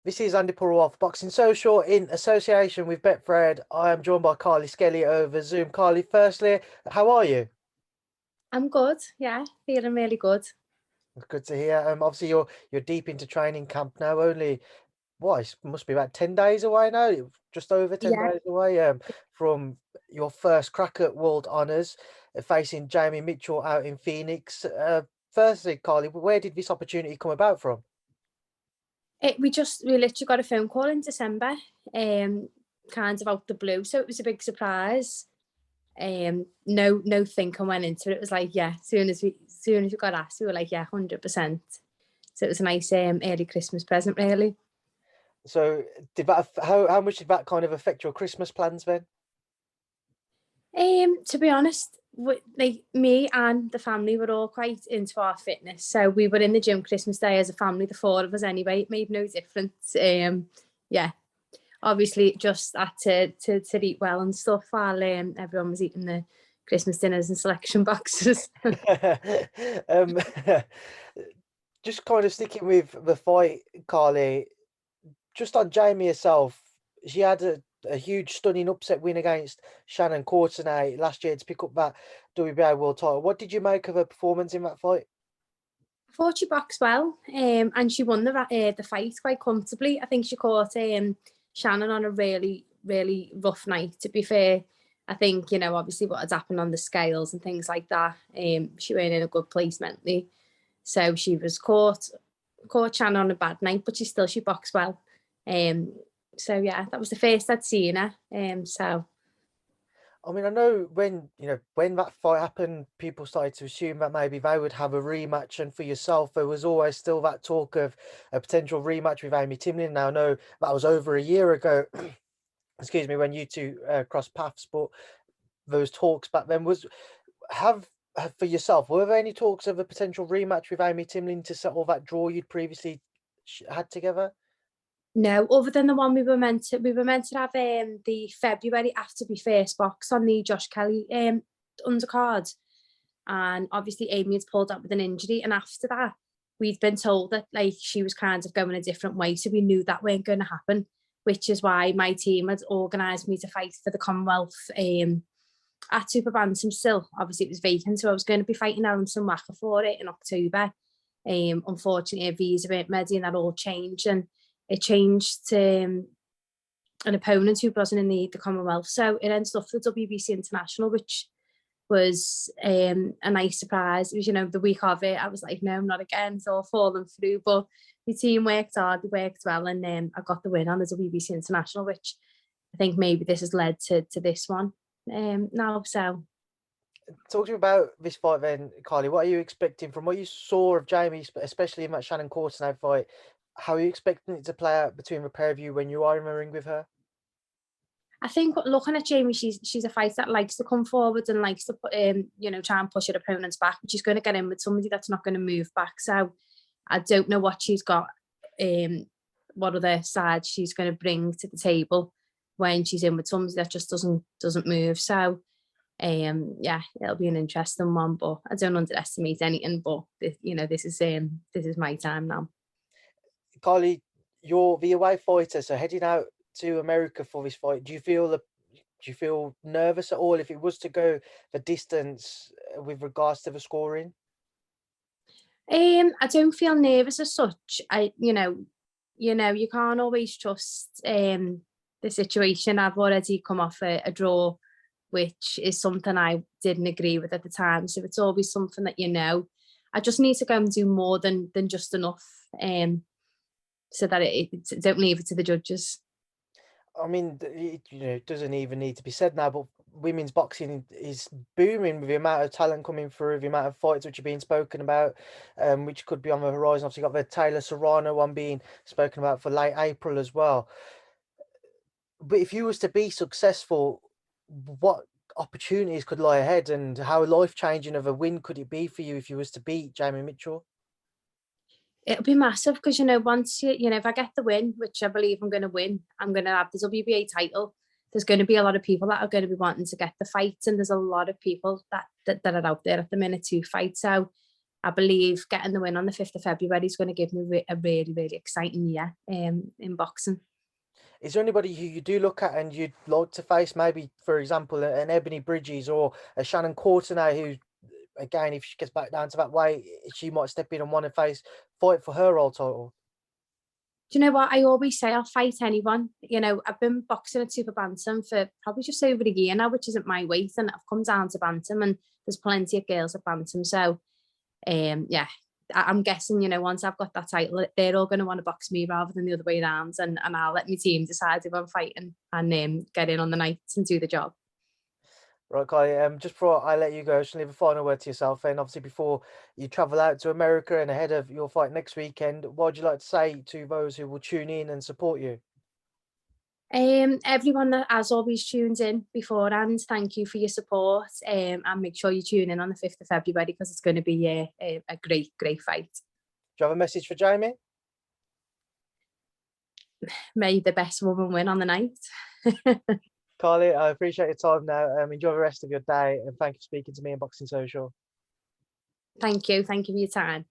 This is Andy Purewal for Boxing Social in association with Betfred. I am joined by Carly Skelly over Zoom. Carly, firstly, how are you? I'm good. Yeah, feeling really good. Good to hear. Obviously you're deep into training camp now. Only what? It must be about 10 days away now. Just over ten Yeah, days away. From your first crack at World Honours, facing Jamie Mitchell out in Phoenix. Firstly, Carly, where did this opportunity come about from? we literally got a phone call in December, um, kind of out the blue. So it was a big surprise. No thinking went into it. It was like, yeah, as soon as we got asked, we were like, yeah, 100%. So it was a nice early Christmas present, really. So did that? How much did that kind of affect your Christmas plans then? To be honest, like me and the family were all quite into our fitness, so we were in the gym Christmas Day as a family, the four of us anyway. It made no difference. Yeah, obviously just had to eat well and stuff while everyone was eating the Christmas dinners and selection boxes. Um, just kind of sticking with the fight, Carly, just on Jamie herself, she had a huge stunning upset win against Shannon Courtenay last year to pick up that WBA world title. What did you make of her performance in that fight? I thought she boxed well, and she won the fight quite comfortably. I think she caught Shannon on a really rough night. To be fair, I think obviously what had happened on the scales and things like that. She weren't in a good place mentally, so she was caught Shannon on a bad night, but she boxed well. Um, so yeah, that was the first I'd seen her. So I mean, I know when that fight happened, people started to assume that maybe they would have a rematch, and for yourself, there was always still that talk of a potential rematch with Amy Timlin. Now, I know that was over a year ago, excuse me, when you two crossed paths, but those talks back then for yourself, were there any talks of a potential rematch with Amy Timlin to settle that draw you'd previously had together? no, other than the one we were meant to have the February after we first boxed on the Josh Kelly undercard, and obviously Amy had pulled up with an injury, and after that we'd been told that like she was kind of going a different way, so we knew that weren't going to happen, which is why my team had organised me to fight for the Commonwealth at Super Bantam still. Obviously it was vacant, so I was going to be fighting Aronson Wacker for it in October. Unfortunately, a visa weren't ready, and that all changed, and it changed to an opponent who wasn't in the Commonwealth. So it ended up for the WBC International, which was a nice surprise. It was, the week of it, I was like, no, not again. It's all fallen through. But the team worked hard, they worked well, and I got the win on the WBC International, which I think maybe this has led to this one now. So Talk to me about this fight then, Carly. What are you expecting from what you saw of Jamie, especially in that Shannon Courtenay fight? How are you expecting it to play out between the pair of you when you are in the ring with her? I think looking at Jamie, she's a fighter that likes to come forward and likes to put try and push her opponents back, but she's going to get in with somebody that's not going to move back. So I don't know what she's got, what other side she's going to bring to the table when she's in with somebody that just doesn't move. So yeah, it'll be an interesting one, but I don't underestimate anything. But this is my time now. Carly, you're the away fighter, so heading out to America for this fight, do you feel nervous at all if it was to go the distance with regards to the scoring? I don't feel nervous as such. You can't always trust the situation. I've already come off a draw, which is something I didn't agree with at the time. So it's always something that I just need to go and do more than just enough, so that don't leave it to the judges. I mean, it doesn't even need to be said now, but women's boxing is booming with the amount of talent coming through, the amount of fights which are being spoken about, which could be on the horizon. Obviously, got the Taylor Serrano one being spoken about for late April as well. But if you was to be successful, what opportunities could lie ahead, and how life changing of a win could it be for you if you was to beat Jamie Mitchell? It'll be massive because once if I get the win, which I believe I'm going to win, I'm going to have the WBA title. There's going to be a lot of people that are going to be wanting to get the fight, and there's a lot of people that are out there at the minute to fight. So I believe getting the win on the 5th of February is going to give me a really, really exciting year in boxing. Is there anybody who you do look at and you'd like to face, maybe, for example, an Ebony Bridges or a Shannon Courtenay, who, again, if she gets back down to that weight, she might step in and want to fight for her world title? Do you know what? I always say I'll fight anyone. You know, I've been boxing at super bantam for probably just over a year now, which isn't my weight, and I've come down to bantam, and there's plenty of girls at bantam. So, yeah, I'm guessing, you know, once I've got that title, they're all going to want to box me rather than the other way around, and I'll let my team decide if I'm fighting and get in on the nights and do the job. Right, Carly, just before I let you go, just leave a final word to yourself. And obviously, before you travel out to America and ahead of your fight next weekend, what would you like to say to those who will tune in and support you? Everyone that has always tuned in beforehand, thank you for your support. And make sure you tune in on the 5th of February because it's going to be a great, great fight. Do you have a message for Jamie? May the best woman win on the night. Carly, I appreciate your time now. Enjoy the rest of your day, and thank you for speaking to me in Boxing Social. Thank you. Thank you for your time.